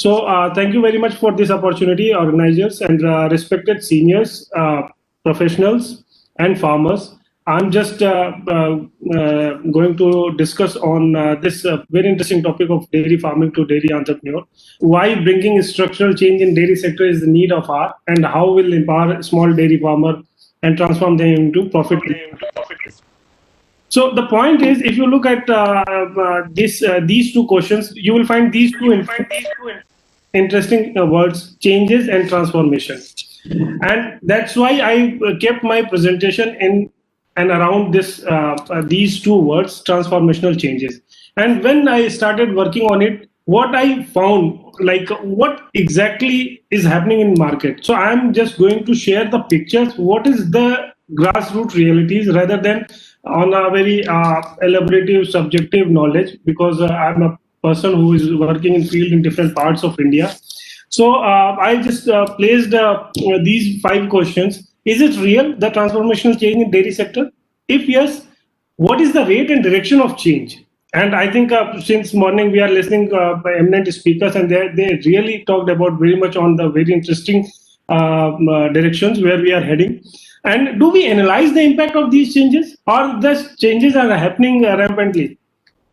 Thank you very much for this opportunity, organizers and respected seniors, professionals, and farmers. I'm just going to discuss on this very interesting topic of dairy farming to dairy entrepreneur. Why bringing structural change in dairy sector is the need of hour, and how will empower small dairy farmer and transform them into profit. So the point is, if you look at these two questions, you will find these two interesting words: changes and transformation. And that's why I kept my presentation in and around these two words: transformational changes. And when I started working on it, what I found, like, what exactly is happening in market. So I'm just going to share the pictures, what is the grassroots realities, rather than on a very elaborative subjective knowledge, because I'm a person who is working in field in different parts of India. So I just placed these 5 questions. Is it real, the transformational change in dairy sector? If yes, what is the rate and direction of change? And I think since morning we are listening by eminent speakers, and they really talked about very much on the very interesting directions where we are heading. And do we analyze the impact of these changes, or the changes are happening rampantly?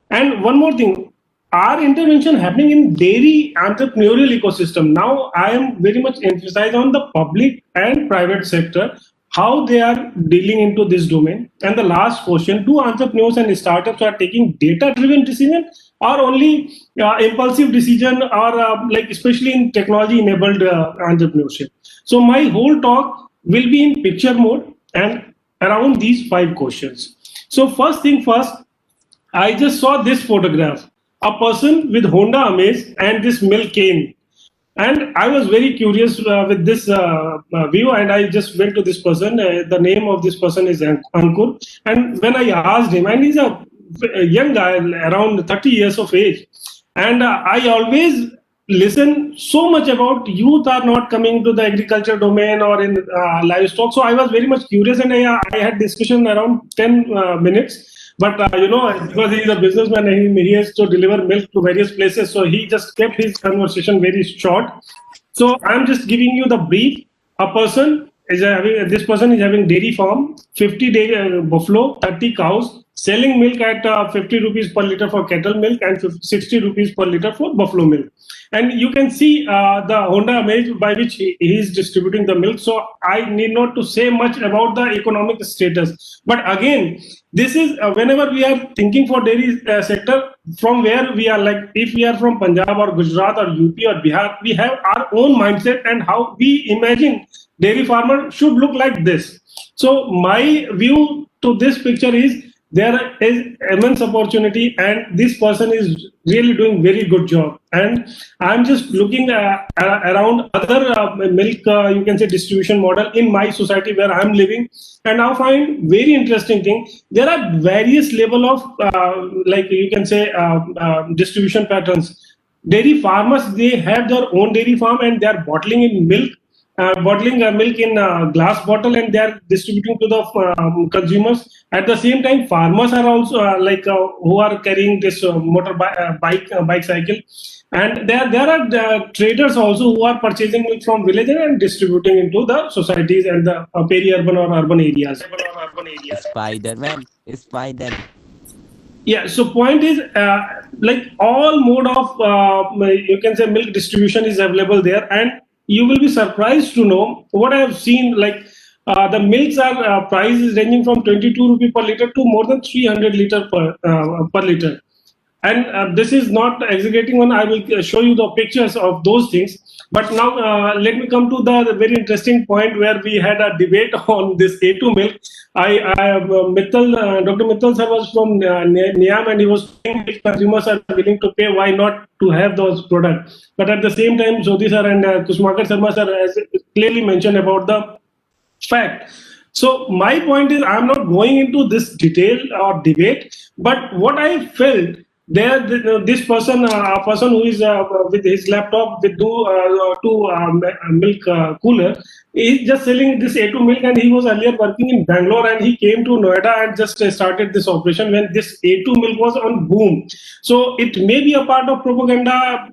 And one more thing, are intervention happening in dairy entrepreneurial ecosystem? Now, I am very much emphasized on the public and private sector, how they are dealing into this domain. And the last question, do entrepreneurs and startups are taking data-driven decision, or only impulsive decision, or like especially in technology-enabled entrepreneurship? So my whole talk will be in picture mode and around these 5 questions. So first thing first, I just saw this photograph, a person with Honda Amaze and this milk cane. And I was very curious with this view, and I just went to this person. The name of this person is Ankur. And when I asked him, and he's a young guy, around 30 years of age, and I always listen so much about youth are not coming to the agriculture domain or in livestock. So I was very much curious, and I had discussion around 10 minutes. But because he is a businessman, he has to deliver milk to various places, so he just kept his conversation very short. So I'm just giving you the brief. This person is having dairy farm, 50 buffalo, 30 cows, selling milk at 50 rupees per liter for cattle milk and 60 rupees per liter for buffalo milk. And you can see the Honda Amaze by which he is distributing the milk. So I need not to say much about the economic status. But again, this is whenever we are thinking for dairy sector, from where we are, like if we are from Punjab or Gujarat or UP or Bihar, we have our own mindset and how we imagine dairy farmer should look like this. So my view to this picture is there is immense opportunity, and this person is really doing very good job. And I'm just looking around other milk, you can say, distribution model in my society where I'm living, and I find very interesting thing. There are various level of like you can say distribution patterns. Dairy farmers, they have their own dairy farm and they are bottling in milk. Bottling milk in a glass bottle, and they are distributing to the consumers. At the same time, farmers are also who are carrying this bike cycle, and there are traders also who are purchasing milk from villages and distributing into the societies and the peri-urban or urban areas. Spider. Yeah, so point is like all mode of you can say milk distribution is available there, and you will be surprised to know what I have seen. Like the milks are prices ranging from 22 rupee per liter to more than 300 liter per liter. And this is not exaggerating one. I will show you the pictures of those things. But now let me come to the very interesting point where we had a debate on this A2 milk. Dr. Mittal sir was from Niam, and he was saying if consumers are willing to pay, why not to have those products? But at the same time, Sodhi sir and Kusmakar Sharma sir has clearly mentioned about the fact. So my point is, I'm not going into this detail or debate, but what I felt, this person, a person who is with his laptop with two milk cooler, is just selling this A2 milk, and he was earlier working in Bangalore, and he came to Noida and just started this operation when this A2 milk was on boom. So it may be a part of propaganda.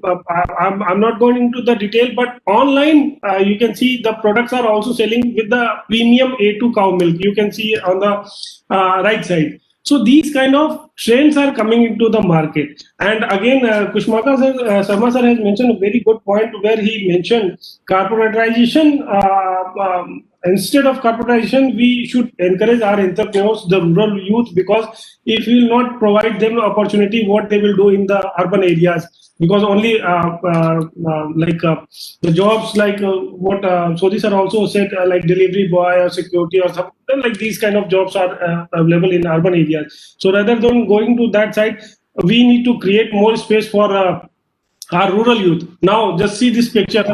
I'm not going into the detail, but online you can see the products are also selling with the premium A2 cow milk. You can see on the right side. So these kind of trends are coming into the market. And again, Sharma sir has mentioned a very good point where he mentioned corporatization. Instead of corporatization, we should encourage our entrepreneurs, the rural youth, because if we will not provide them opportunity, what they will do in the urban areas, because only the jobs like what Sodhi sir also said, like delivery boy or security or something like these kind of jobs are available in urban areas. So rather than going to that side, we need to create more space for our rural youth. Now just see this picture.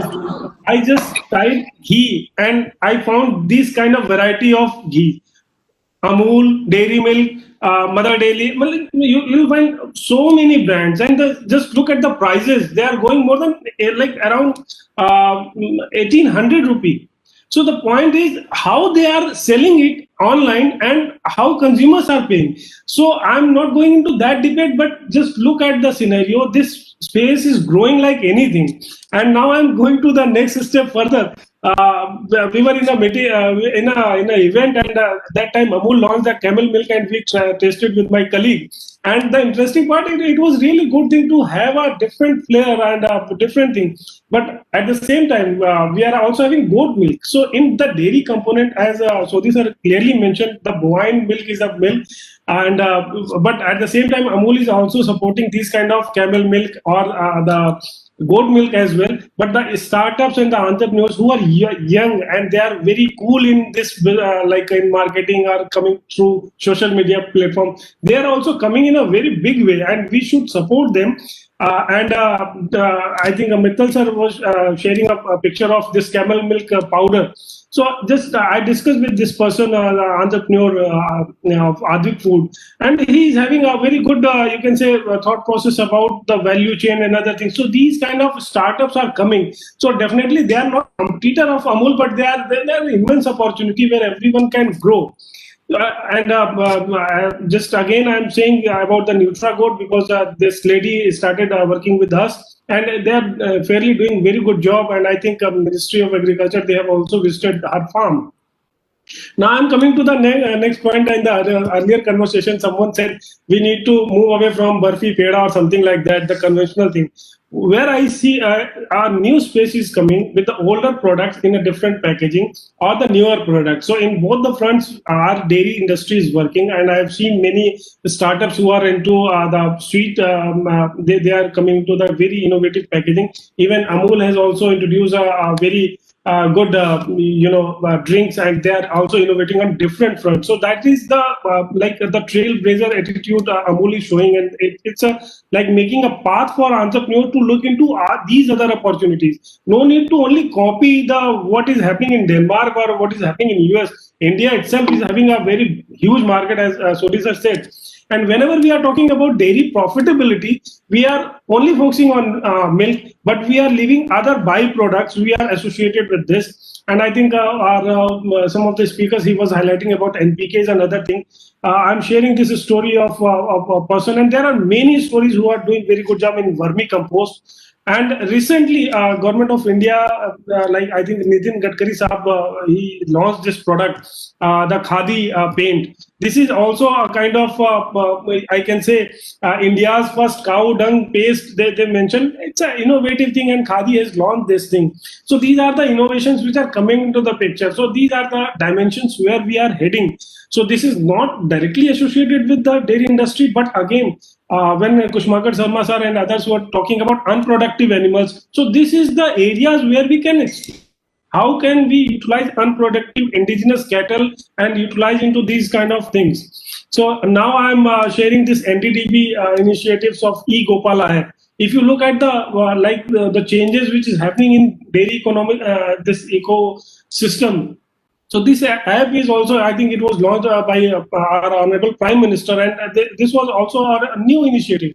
I just typed ghee and I found this kind of variety of ghee. Amul, Dairy Milk, Mother Dairy. Well, you'll find so many brands, and just look at the prices. They are going more than like around 1800 rupee. So the point is how they are selling it online and how consumers are paying. So I'm not going into that debate, but just look at the scenario. This space is growing like anything. And now I'm going to the next step further. We were in a event, and that time Amul launched the camel milk, and we tasted with my colleague. And the interesting part, it was really good thing to have a different flair and a different thing. But at the same time, we are also having goat milk. So in the dairy component, as Sodhi sir clearly mentioned, the bovine milk is a milk, and but at the same time, Amul is also supporting these kind of camel milk or the goat milk as well. But the startups and the entrepreneurs who are young and they are very cool in this, like in marketing or coming through social media platform, they are also coming in a very big way, and we should support them. I think Mittal sir was sharing a picture of this camel milk powder. So just I discussed with this person, entrepreneur of Advik Food, and he's having a very good, you can say, thought process about the value chain and other things. So these kind of startups are coming. So definitely they are not competitor of Amul, but they are immense opportunity where everyone can grow. Just again, I'm saying about the NutraGoat because this lady started working with us, and they are fairly doing very good job. And I think Ministry of Agriculture, they have also visited her farm. Now I'm coming to the next point. In the earlier conversation, someone said we need to move away from Barfi Peda or something like that, the conventional thing. Where I see our new space is coming with the older products in a different packaging or the newer products. So in both the fronts, our dairy industry is working, and I have seen many startups who are into the sweet. They are coming into the very innovative packaging. Even Amul has also introduced a very good drinks, and they are also innovating on different fronts. So that is the like the trailblazer attitude Amul is showing, and it's a like making a path for entrepreneurs to look into these other opportunities. No need to only copy the what is happening in Denmark or what is happening in US. India itself is having a very huge market, as Sodhi sir said. And whenever we are talking about dairy profitability, we are only focusing on milk, but we are leaving other byproducts. We are associated with this. And I think some of the speakers, he was highlighting about NPKs and other things. I'm sharing this story of a person, and there are many stories who are doing very good job in vermicompost. And recently, Government of India, like I think Nitin Gadkari Saab, he launched this product, the Khadi paint. This is also a kind of, I can say, India's first cow dung paste. They mentioned it's an innovative thing, and Khadi has launched this thing. So these are the innovations which are coming into the picture. So these are the dimensions where we are heading. So this is not directly associated with the dairy industry, but again, when Kushmakar Sharma sir and others were talking about unproductive animals, so this is the areas where we can how can we utilize unproductive indigenous cattle and utilize into these kind of things. So now I'm sharing this NDDB initiatives of e-Gopala hai. If you look at the changes which is happening in dairy economic, this ecosystem. So this app is also, I think it was launched by our Honorable Prime Minister, and this was also a new initiative.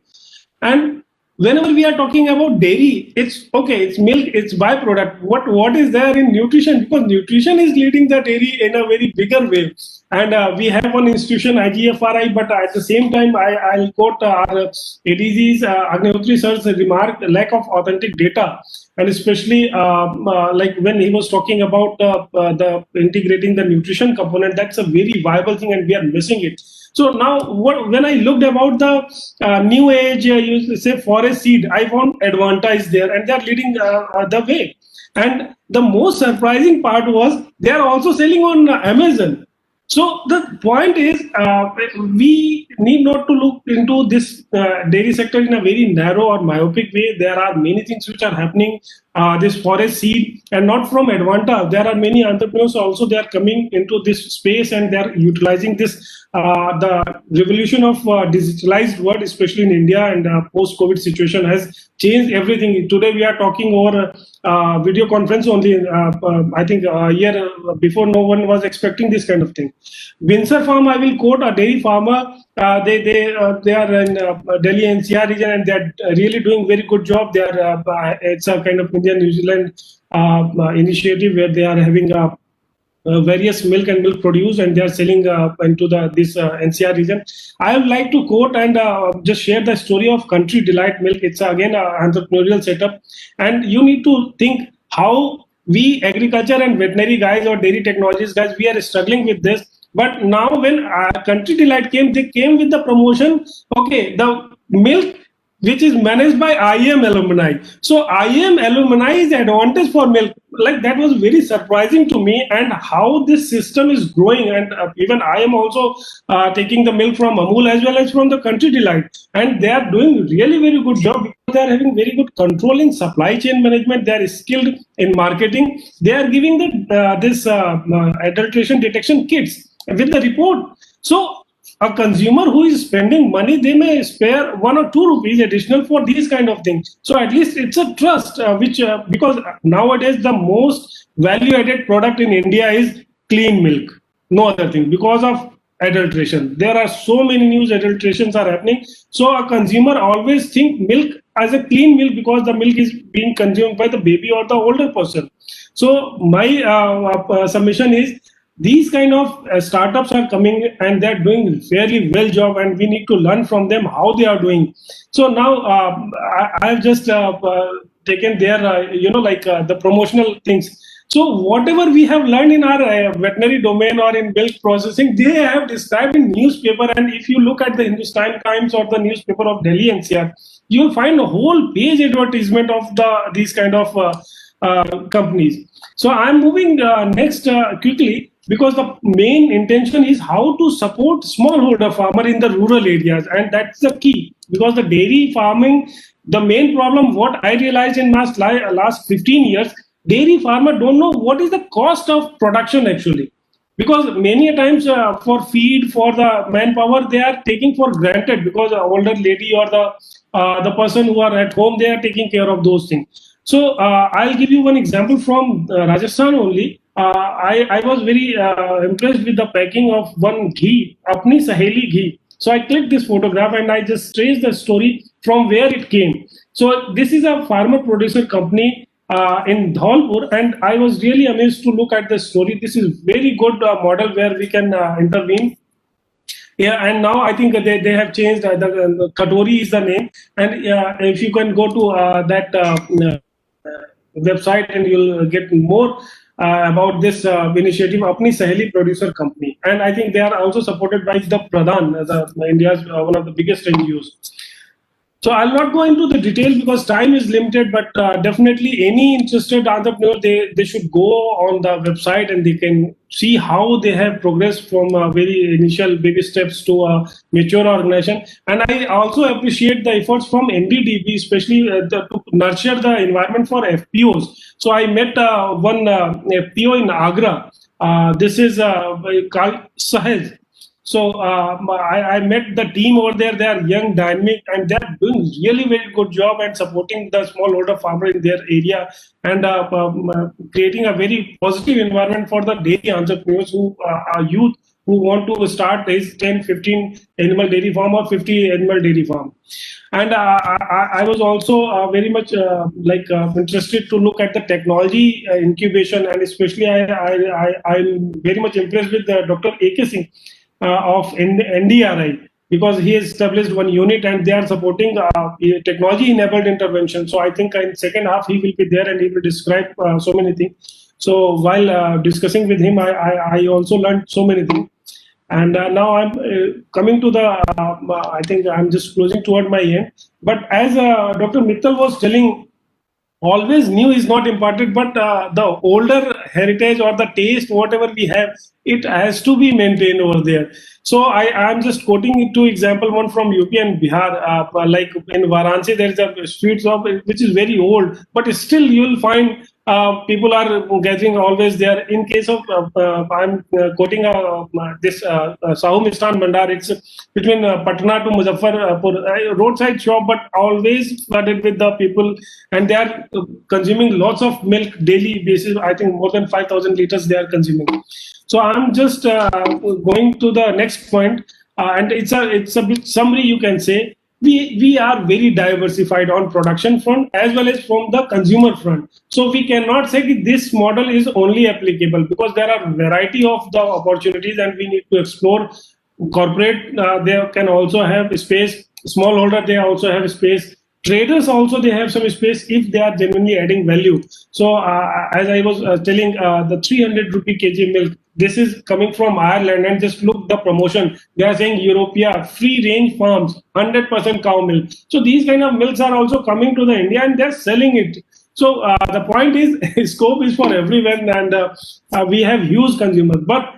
And whenever we are talking about dairy, it's okay, it's milk, it's byproduct. What is there in nutrition? Because nutrition is leading the dairy in a very bigger way. And we have one institution, IGFRI, but at the same time, I'll quote our ADG's Agnihotri sir's remark, lack of authentic data. And especially like when he was talking about the integrating the nutrition component, that's a very viable thing, and we are missing it. So now, when I looked about the new age, you say forest seed, I found advantage there, and they are leading the way. And the most surprising part was they are also selling on Amazon. So the point is, we need not to look into this dairy sector in a very narrow or myopic way. There are many things which are happening. This forest seed, and not from Advanta. There are many entrepreneurs also. They are coming into this space, and they are utilizing this. The revolution of digitalized world, especially in India, and post-COVID situation has changed everything. Today we are talking over video conference only. I think a year before, no one was expecting this kind of thing. Windsor Farm, I will quote a dairy farmer. They are in Delhi NCR region, and they are really doing very good job. They are it's a kind of India New Zealand initiative where they are having various milk and milk produce, and they are selling into this NCR region. I would like to quote and just share the story of Country Delight Milk. It's again an entrepreneurial setup, and you need to think how we agriculture and veterinary guys or dairy technologies guys, we are struggling with this. But now when Country Delight came, they came with the promotion. Okay, the milk which is managed by IM alumni. So IM alumni is advantage for milk. Like that was very surprising to me, and how this system is growing. And even I am also taking the milk from Amul as well as from the Country Delight, and they are doing really very good job because they are having very good control in supply chain management. They are skilled in marketing. They are giving the this adulteration detection kits with the report. So a consumer who is spending money, they may spare 1 or 2 rupees additional for these kind of things. So at least it's a trust, which because nowadays the most value added product in India is clean milk, no other thing, because of adulteration. There are so many news adulterations are happening. So a consumer always think milk as a clean milk because the milk is being consumed by the baby or the older person. So my submission is these kind of startups are coming, and they're doing fairly well job, and we need to learn from them how they are doing. So now I have just taken their the promotional things. So whatever we have learned in our veterinary domain or in milk processing, they have described in newspaper. And if you look at the Hindustan Times or the newspaper of Delhi NCR, you will find a whole page advertisement of these kind of companies. So I'm moving next quickly, because the main intention is how to support smallholder farmer in the rural areas, and that's the key. Because the dairy farming, the main problem what I realized in last 15 years, dairy farmer don't know what is the cost of production actually. Because many a times for feed, for the manpower, they are taking for granted, because the older lady or the person who are at home, they are taking care of those things. So I'll give you one example from Rajasthan only. I was very impressed with the packing of one ghee, Apni Saheli ghee. So I clicked this photograph and I just traced the story from where it came. So this is a farmer producer company in Dholpur, and I was really amazed to look at the story. This is very good model where we can intervene. Yeah, and now I think they have changed. The Katori is the name, and if you can go to that website, and you'll get more about this initiative, Apni Saheli Producer Company. And I think they are also supported by the Pradhan, India's one of the biggest NGOs. So I'll not go into the details because time is limited, but definitely any interested entrepreneur, they should go on the website and they can see how they have progressed from very initial baby steps to a mature organization. And I also appreciate the efforts from NDDB, especially to nurture the environment for FPOs. So I met one FPO in Agra. This is called Sahaj. So I met the team over there. They are young, dynamic, and they are doing really very good job and supporting the smallholder farmer in their area, and creating a very positive environment for the dairy entrepreneurs who are youth who want to start his 10, 15 animal dairy farm or 50 animal dairy farm. And I was also very much interested to look at the technology incubation, and especially I'm very much impressed with Dr. A.K. Singh of NDRI, because he has established one unit and they are supporting technology enabled intervention. So I think in second half he will be there and he will describe so many things. So while discussing with him, I also learned so many things. And now I'm coming to the, I think I'm just closing toward my end. But as Dr. Mittal was telling, always new is not important, but the older heritage or the taste, whatever we have, it has to be maintained over there. So I'm just quoting two example, one from UP and Bihar. Like in Varanasi, there is a street shop which is very old, but still you will find people are gathering always there. In case of, I'm quoting this Sahu Mistan Bhandar, it's between Patna to Muzaffarpur, roadside shop, but always flooded with the people, and they are consuming lots of milk daily basis. I think more than 5,000 liters they are consuming. So I'm just going to the next point, and it's a bit summary, you can say. We are very diversified on production front as well as from the consumer front. So we cannot say that this model is only applicable, because there are variety of the opportunities and we need to explore. Corporate, they can also have space. Smallholder, they also have space. Traders also, they have some space if they are genuinely adding value. So as I was telling, the 300 rupee kg milk, this is coming from Ireland, and just look the promotion. They are saying Europea, free range farms, 100% cow milk. So these kind of milks are also coming to the India and they're selling it. So the point is, scope is for everyone, and we have huge consumers. But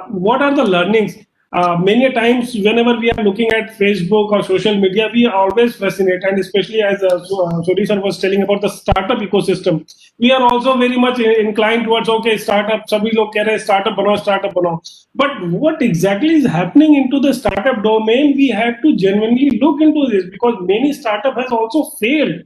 what are the learnings? Many times, whenever we are looking at Facebook or social media, we are always fascinated, and especially as Suri sir was telling about the startup ecosystem, we are also very much inclined towards, okay, startup, sabhi log keh rahe hain, startup banao, startup banao. But what exactly is happening into the startup domain, we have to genuinely look into this, because many startup has also failed.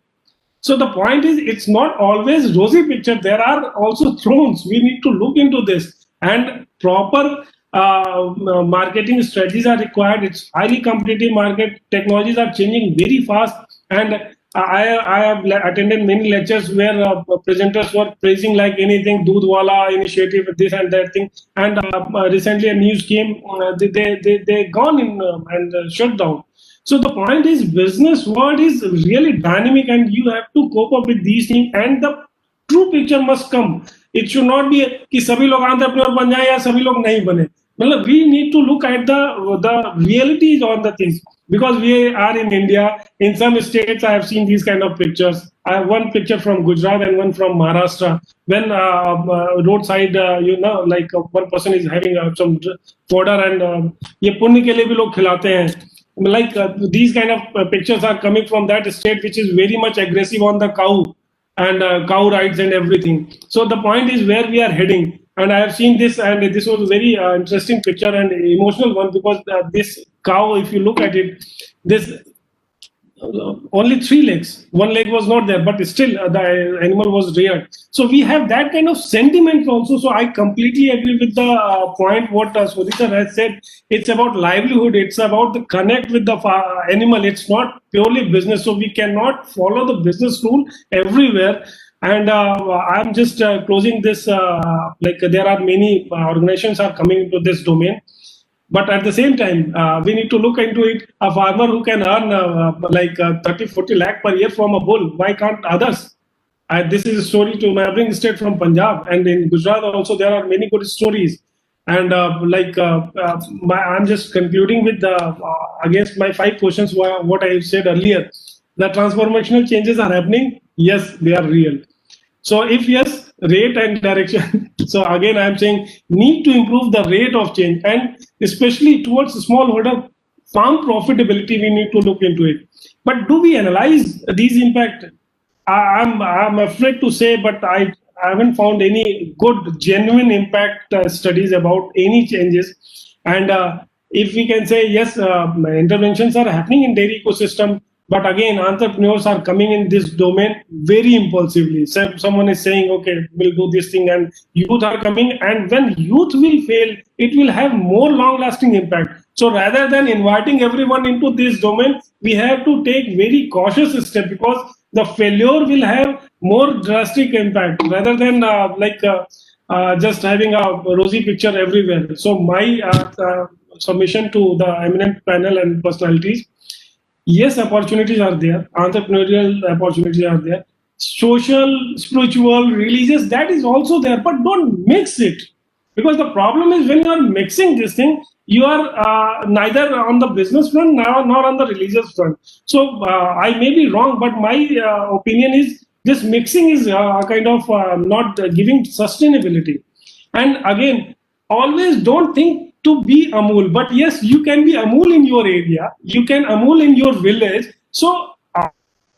So the point is, it's not always rosy picture. There are also thrones. We need to look into this, and proper marketing strategies are required. It's highly competitive market. Technologies are changing very fast, and I have attended many lectures where presenters were praising like anything, Doodhwala initiative, this and that thing. And recently a news came, they gone in and shut down. So the point is, business world is really dynamic, and you have to cope up with these things, and the true picture must come. It should not be कि सभी लोग entrepreneur बन जाए या सभी लोग नहीं बने. मतलब we need to look at the realities on the things, because we are in India. In some states, I have seen these kind of pictures. I have one picture from Gujarat and one from Maharashtra. When roadside, like one person is having some fodder, and ये पुण्य के लिए भी लोग खिलाते हैं. Like these kind of pictures are coming from that state which is very much aggressive on the cow, and cow rides and everything. So the point is where we are heading, and I have seen this, and this was a very interesting picture and emotional one, because this cow, if you look at it, this only 3 legs, 1 leg was not there, but still the animal was reared. So we have that kind of sentiment also. So I completely agree with the point what Swadhisha has said. It's about livelihood, it's about the connect with the animal. It's not purely business. So we cannot follow the business rule everywhere. And I'm just closing this, like there are many organizations are coming into this domain. But at the same time, we need to look into it. A farmer who can earn like 30, 40 lakh per year from a bull, why can't others? This is a story to my bring state from Punjab, and in Gujarat also there are many good stories. And I'm just concluding with against my 5 questions, what I said earlier. The transformational changes are happening. Yes, they are real. So if yes, rate and direction. So again, I'm saying need to improve the rate of change, and especially towards smallholder farm profitability, we need to look into it. But do we analyze these impact? I'm afraid to say, but I haven't found any good, genuine impact studies about any changes. And if we can say yes, interventions are happening in dairy ecosystem, But again, entrepreneurs are coming in this domain very impulsively. Someone is saying, okay, we'll do this thing, and youth are coming. And when youth will fail, it will have more long lasting impact. So rather than inviting everyone into this domain, we have to take very cautious step, because the failure will have more drastic impact rather than just having a rosy picture everywhere. So my submission to the eminent panel and personalities: yes, opportunities are there, entrepreneurial opportunities are there, social, spiritual, religious, that is also there, but don't mix it. Because the problem is, when you are mixing this thing, you are neither on the business front nor on the religious front. So I may be wrong, but my opinion is this mixing is kind of not giving sustainability. And again, always don't think to be Amul, but yes, you can be Amul in your area, you can Amul in your village. So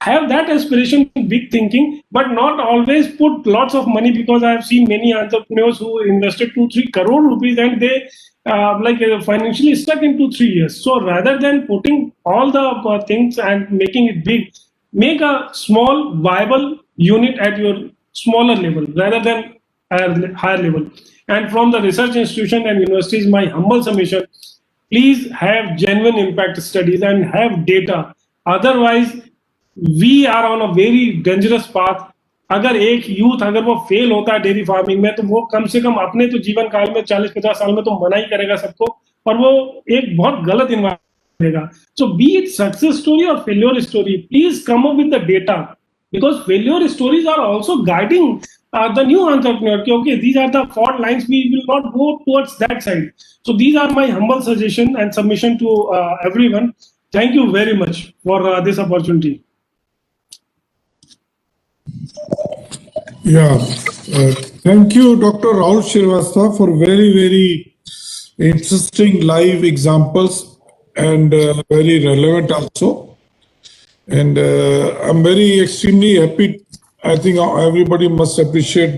have that aspiration, big thinking, but not always put lots of money, because I have seen many entrepreneurs who invested 2-3 crore rupees and they financially stuck in 2-3 years. So rather than putting all the things and making it big, make a small viable unit at your smaller level rather than higher level. And from the research institution and universities, my humble submission: please have genuine impact studies and have data. Otherwise, we are on a very dangerous path. अगर एक youth अगर वो fail होता है dairy farming में, तो वो कम से कम अपने तो जीवन काल में 40-50 साल में तो मना ही करेगा सबको, और वो एक बहुत गलत इन्वायरमेंट रहेगा. सो बी इट सक्सेस स्टोरी और failure story, please come up with the data, because failure stories are also guiding the new entrepreneur. Okay, these are the fault lines, we will not go towards that side. So these are my humble suggestion and submission to everyone. Thank you very much for this opportunity. Yeah, thank you, Dr. Rahul Srivastava, for very, very interesting live examples and very relevant also. And I'm very extremely happy. I think everybody must appreciate